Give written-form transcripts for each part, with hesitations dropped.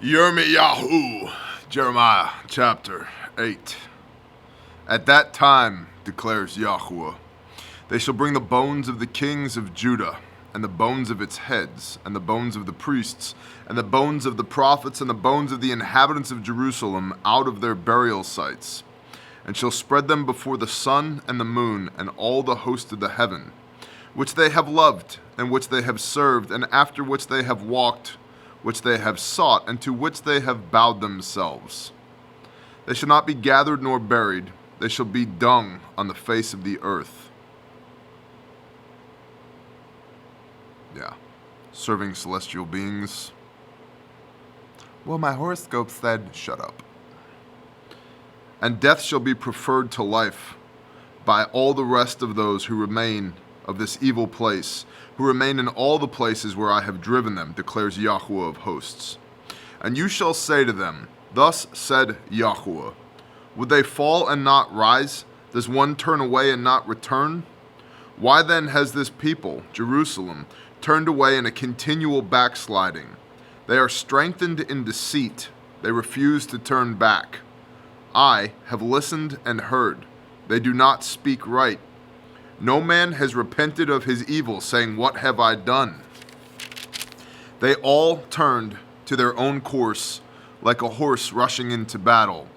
Yirmiyahu, Jeremiah chapter 8. At that time, declares Yahweh, they shall bring the bones of the kings of Judah, and the bones of its heads, and the bones of the priests, and the bones of the prophets, and the bones of the inhabitants of Jerusalem out of their burial sites, and shall spread them before the sun and the moon, and all the host of the heaven, which they have loved, and which they have served, and after which they have walked, which they have sought, and to which they have bowed themselves. They shall not be gathered nor buried, they shall be dung on the face of the earth. Serving celestial beings. Well, my horoscope said, shut up. And death shall be preferred to life by all the rest of those who remain of this evil place, who remain in all the places where I have driven them, declares Yahweh of hosts. And you shall say to them, thus said Yahweh, would they fall and not rise? Does one turn away and not return? Why then has this people, Jerusalem, turned away in a continual backsliding? They are strengthened in deceit. They refuse to turn back. I have listened and heard. They do not speak right. No man has repented of his evil, saying, what have I done? They all turned to their own course, like a horse rushing into battle.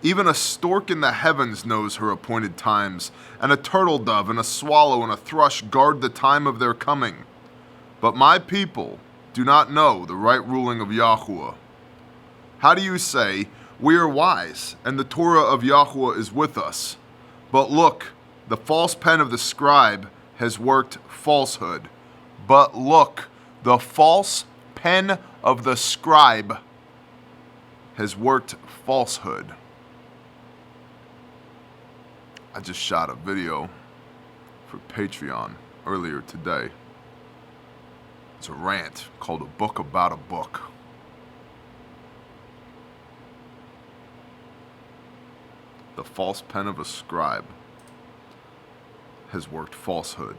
Even a stork in the heavens knows her appointed times, and a turtle dove and a swallow and a thrush guard the time of their coming. But my people do not know the right ruling of Yahweh. How do you say, we are wise, and the Torah of Yahweh is with us? But look, the false pen of the scribe has worked falsehood. But look, the false pen of the scribe has worked falsehood. I just shot a video for Patreon earlier today. It's a rant called A Book About a Book. The false pen of a scribe has worked falsehood.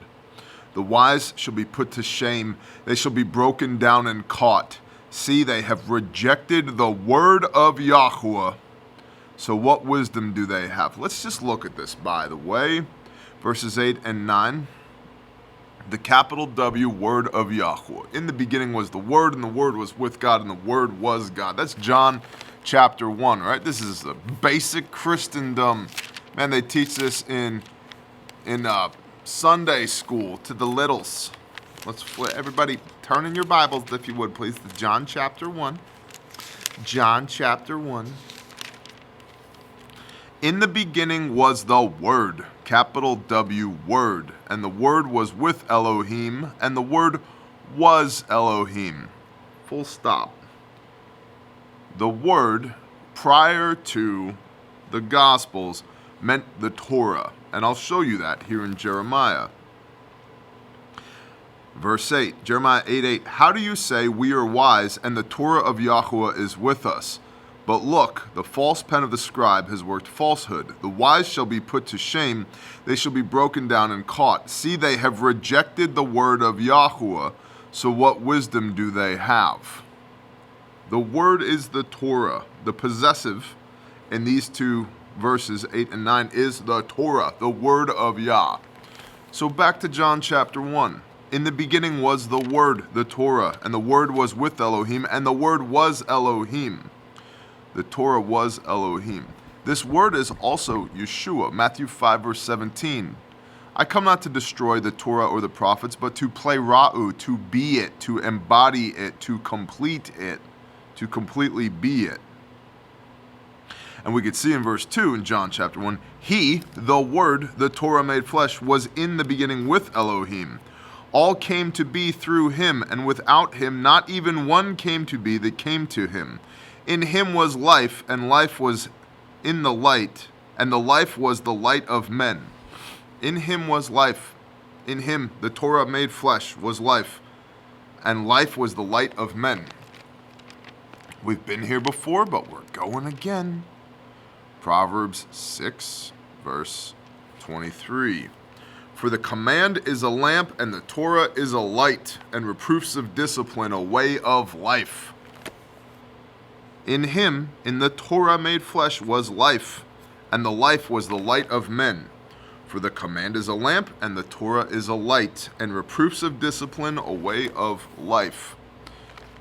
The wise shall be put to shame. They shall be broken down and caught. See, they have rejected the word of Yahweh. So what wisdom do they have? Let's just look at this, by the way. Verses 8 and 9. The capital W, word of Yahweh. In the beginning was the Word, and the Word was with God, and the Word was God. That's John chapter 1, right? This is a basic Christendom. Man, they teach this in Sunday school to the littles. Let's everybody turn in your Bibles, if you would, please, to John chapter 1. John chapter 1. In the beginning was the Word, capital W, Word, and the Word was with Elohim, and the Word was Elohim. Full stop. The Word, prior to the Gospels, meant the Torah, and I'll show you that here in Jeremiah. Verse 8, Jeremiah 8:8. How do you say we are wise, and the Torah of Yahweh is with us? But look, the false pen of the scribe has worked falsehood. The wise shall be put to shame. They shall be broken down and caught. See, they have rejected the word of Yahweh. So what wisdom do they have? The word is the Torah. The possessive in these two verses, 8 and 9, is the Torah, the word of Yah. So back to John chapter 1. In the beginning was the word, the Torah, and the word was with Elohim, and the word was Elohim. The Torah was Elohim. This word is also Yeshua. Matthew 5 verse 17. I come not to destroy the Torah or the prophets, but to play ra'u, to be it, to embody it, to complete it, to completely be it. And we could see in verse 2 in John chapter 1, He, the Word, the Torah made flesh, was in the beginning with Elohim. All came to be through Him, and without Him not even one came to be that came to Him. In Him was life, and life was in the light, and the life was the light of men. In Him was life. In Him, the Torah made flesh, was life, and life was the light of men. We've been here before, but we're going again. Proverbs 6, verse 23. For the command is a lamp, and the Torah is a light, and reproofs of discipline a way of life. In him, in the Torah made flesh, was life, and the life was the light of men. For the command is a lamp, and the Torah is a light, and reproofs of discipline a way of life.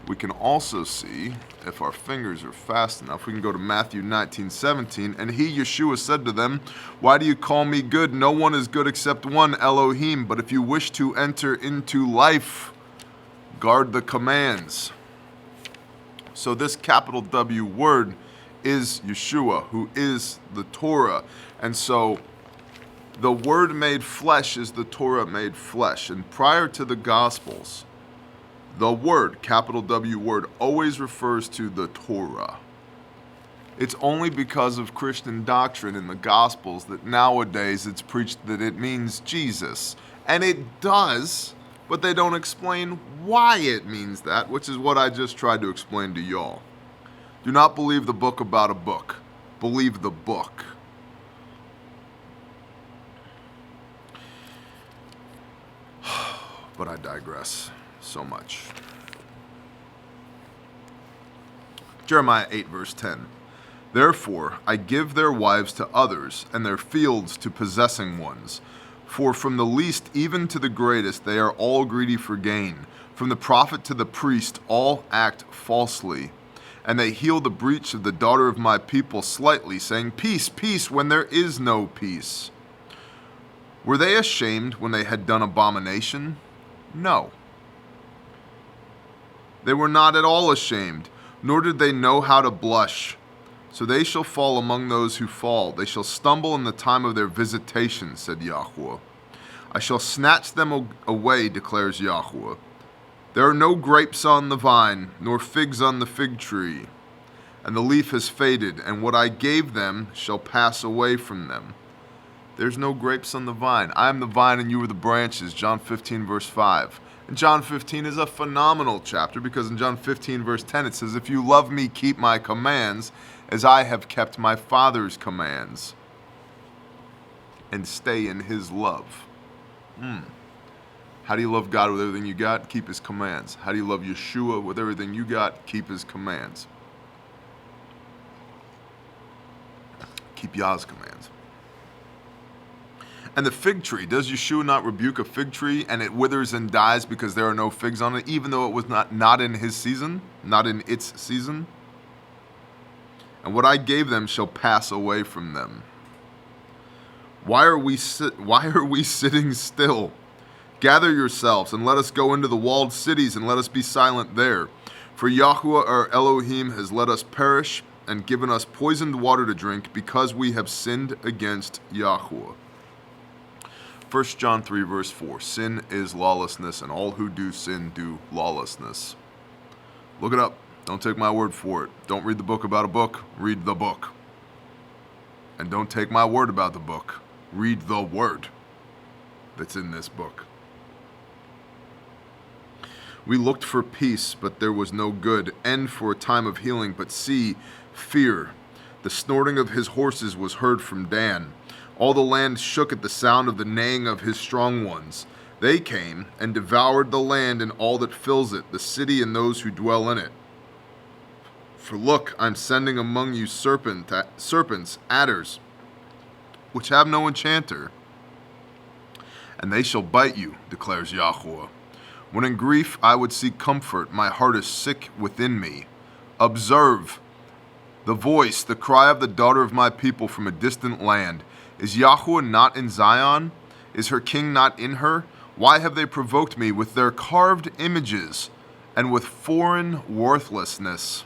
We can also see, if our fingers are fast enough, we can go to Matthew 19:17. And he, Yeshua, said to them, "Why do you call me good? No one is good except one, Elohim. But if you wish to enter into life, guard the commands." So this capital W word is Yeshua, who is the Torah. And so the word made flesh is the Torah made flesh. And prior to the Gospels, the word, capital W word, always refers to the Torah. It's only because of Christian doctrine in the Gospels that nowadays it's preached that it means Jesus. And it does, but they don't explain why it means that, which is what I just tried to explain to y'all. Do not believe the book about a book. Believe the book. But I digress so much. Jeremiah 8, verse 10. Therefore, I give their wives to others, and their fields to possessing ones. For from the least even to the greatest, they are all greedy for gain. From the prophet to the priest, all act falsely. And they heal the breach of the daughter of my people slightly, saying, "Peace, peace," when there is no peace. Were they ashamed when they had done abomination? No. They were not at all ashamed, nor did they know how to blush. So they shall fall among those who fall. They shall stumble in the time of their visitation, said Yahweh. I shall snatch them away, declares Yahweh. There are no grapes on the vine, nor figs on the fig tree. And the leaf has faded, and what I gave them shall pass away from them. There's no grapes on the vine. I am the vine, and you are the branches. John 15, verse 5. And John 15 is a phenomenal chapter, because in John 15, verse 10, it says, "If you love me, keep my commands, as I have kept my Father's commands." And stay in his love. How do you love God with everything you got? Keep his commands. How do you love Yeshua with everything you got? Keep his commands. Keep Yah's commands. And the fig tree, does Yeshua not rebuke a fig tree and it withers and dies because there are no figs on it, even though it was not in his season, not in its season? And what I gave them shall pass away from them. Why are we sitting still? Gather yourselves and let us go into the walled cities and let us be silent there. For Yahweh our Elohim has let us perish and given us poisoned water to drink because we have sinned against Yahweh. 1 John 3, verse 4. Sin is lawlessness, and all who do sin do lawlessness. Look it up. Don't take my word for it. Don't read the book about a book. Read the book. And don't take my word about the book. Read the word that's in this book. We looked for peace, but there was no good, and for a time of healing, but see, fear. The snorting of his horses was heard from Dan. All the land shook at the sound of the neighing of his strong ones. They came and devoured the land and all that fills it, the city and those who dwell in it. For look, I'm sending among you serpents, adders, which have no enchanter, and they shall bite you, declares Yahweh. When in grief I would seek comfort, my heart is sick within me. Observe the voice, the cry of the daughter of my people from a distant land. Is Yahweh not in Zion? Is her king not in her? Why have they provoked me with their carved images and with foreign worthlessness?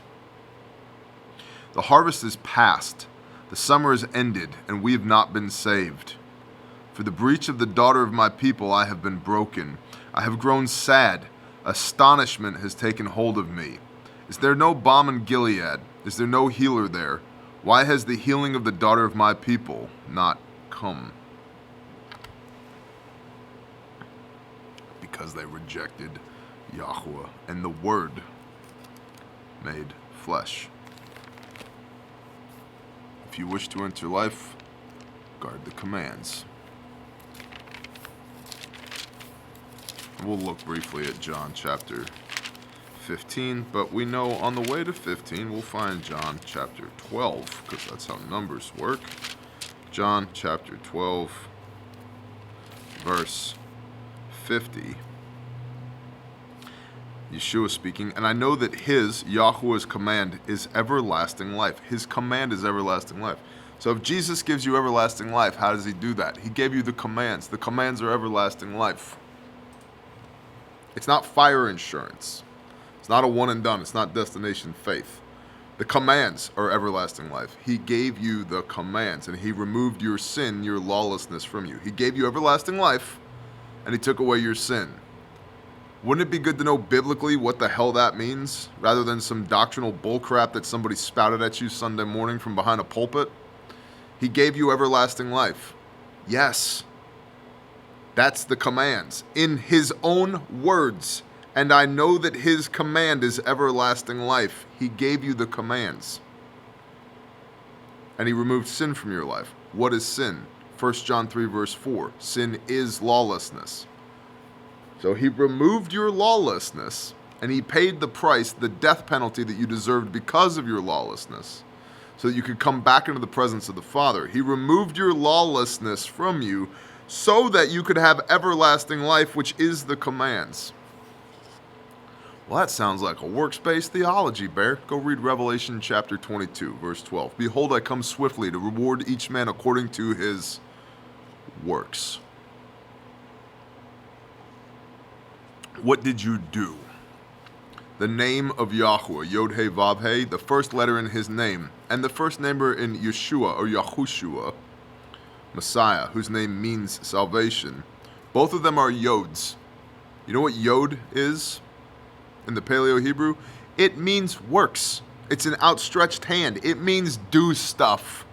The harvest is past, the summer is ended, and we have not been saved. For the breach of the daughter of my people I have been broken. I have grown sad. Astonishment has taken hold of me. Is there no balm in Gilead? Is there no healer there? Why has the healing of the daughter of my people not come? Because they rejected Yahweh and the Word made flesh. If you wish to enter life, guard the commands. We'll look briefly at John chapter 15, but we know on the way to 15 we'll find John chapter 12, because that's how numbers work. John chapter 12, verse 50. Yeshua speaking, and I know that his, Yahweh's command is everlasting life. His command is everlasting life. So if Jesus gives you everlasting life, how does he do that? He gave you the commands. The commands are everlasting life. It's not fire insurance. It's not a one and done. It's not destination faith. The commands are everlasting life. He gave you the commands, and he removed your sin, your lawlessness from you. He gave you everlasting life, and he took away your sin. Wouldn't it be good to know biblically what the hell that means, rather than some doctrinal bullcrap that somebody spouted at you Sunday morning from behind a pulpit? He gave you everlasting life. Yes. That's the commands. In his own words. And I know that his command is everlasting life. He gave you the commands. And he removed sin from your life. What is sin? 1 John 3 verse 4. Sin is lawlessness. So he removed your lawlessness, and he paid the price, the death penalty that you deserved because of your lawlessness, so that you could come back into the presence of the Father. He removed your lawlessness from you so that you could have everlasting life, which is the commands. Well, that sounds like a works-based theology, Bear. Go read Revelation chapter 22, verse 12. Behold, I come swiftly to reward each man according to his works. What did you do? The name of Yahweh, Yod-He, Vav-He, the first letter in his name, and the first number in Yeshua, or Yahushua, Messiah, whose name means salvation. Both of them are Yods. You know what Yod is in the Paleo-Hebrew? It means works. It's an outstretched hand. It means do stuff.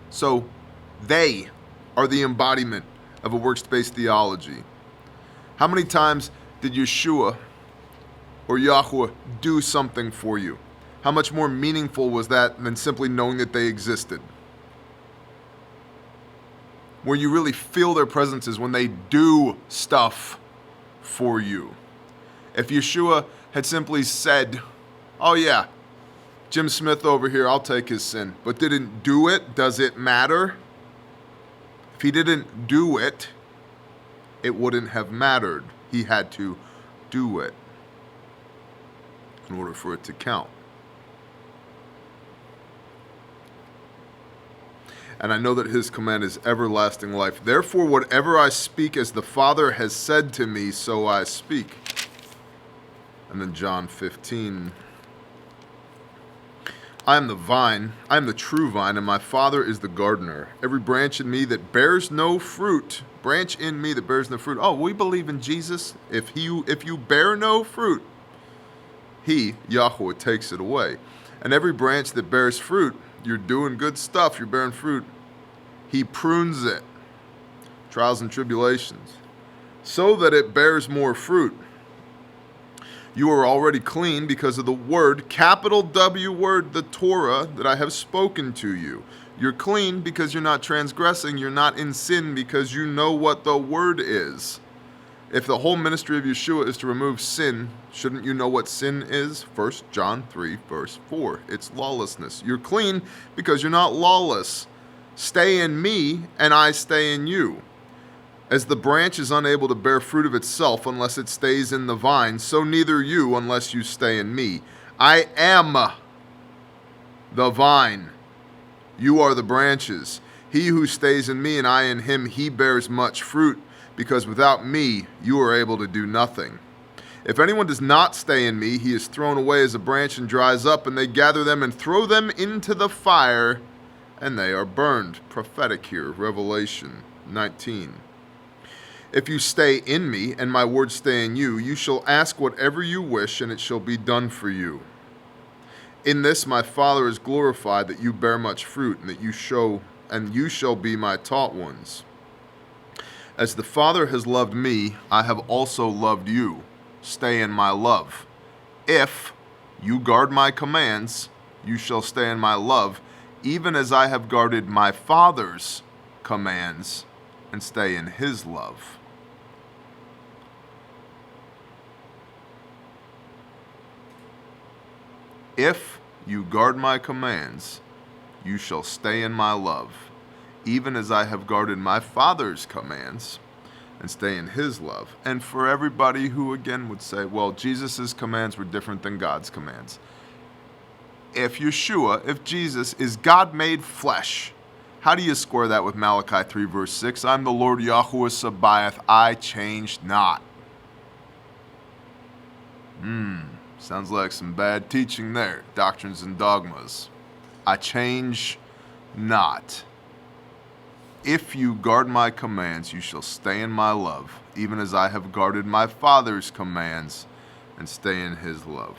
So, they are the embodiment of a works-based theology. How many times did Yeshua or Yahweh do something for you? How much more meaningful was that than simply knowing that they existed? Where you really feel their presence is when they do stuff for you. If Yeshua had simply said, oh yeah, Jim Smith over here, I'll take his sin, but didn't do it, does it matter? If he didn't do it, it wouldn't have mattered. He had to do it in order for it to count. And I know that his command is everlasting life. Therefore, whatever I speak as the Father has said to me, so I speak. And then John 15. I am the vine, I am the true vine, and my Father is the gardener. Every branch in me that bears no fruit, branch in me that bears no fruit. Oh, we believe in Jesus. If you bear no fruit, he, Yahweh, takes it away. And every branch that bears fruit, you're doing good stuff, you're bearing fruit, he prunes it, trials and tribulations, so that it bears more fruit. You are already clean because of the word, capital W word, the Torah, that I have spoken to you. You're clean because you're not transgressing. You're not in sin because you know what the word is. If the whole ministry of Yeshua is to remove sin, shouldn't you know what sin is? 1 John 3, verse 4. It's lawlessness. You're clean because you're not lawless. Stay in me, and I stay in you. As the branch is unable to bear fruit of itself unless it stays in the vine, so neither you unless you stay in me. I am the vine. You are the branches. He who stays in me and I in him, he bears much fruit, because without me you are able to do nothing. If anyone does not stay in me, he is thrown away as a branch and dries up, and they gather them and throw them into the fire, and they are burned. Prophetic here, Revelation 19. If you stay in me, and my words stay in you, you shall ask whatever you wish, and it shall be done for you. In this my Father is glorified, that you bear much fruit, and that you shall be my taught ones. As the Father has loved me, I have also loved you. Stay in my love. If you guard my commands, you shall stay in my love, even as I have guarded my Father's commands and stay in his love. If you guard my commands, you shall stay in my love, even as I have guarded my Father's commands and stay in his love. And for everybody who again would say, well, Jesus' commands were different than God's commands. If Yeshua, if Jesus is God made flesh, how do you square that with Malachi 3 verse 6? I'm the Lord Yahweh Sabaoth, I change not. Sounds like some bad teaching there. Doctrines and dogmas. I change not. If you guard my commands, you shall stay in my love, even as I have guarded my Father's commands and stay in his love.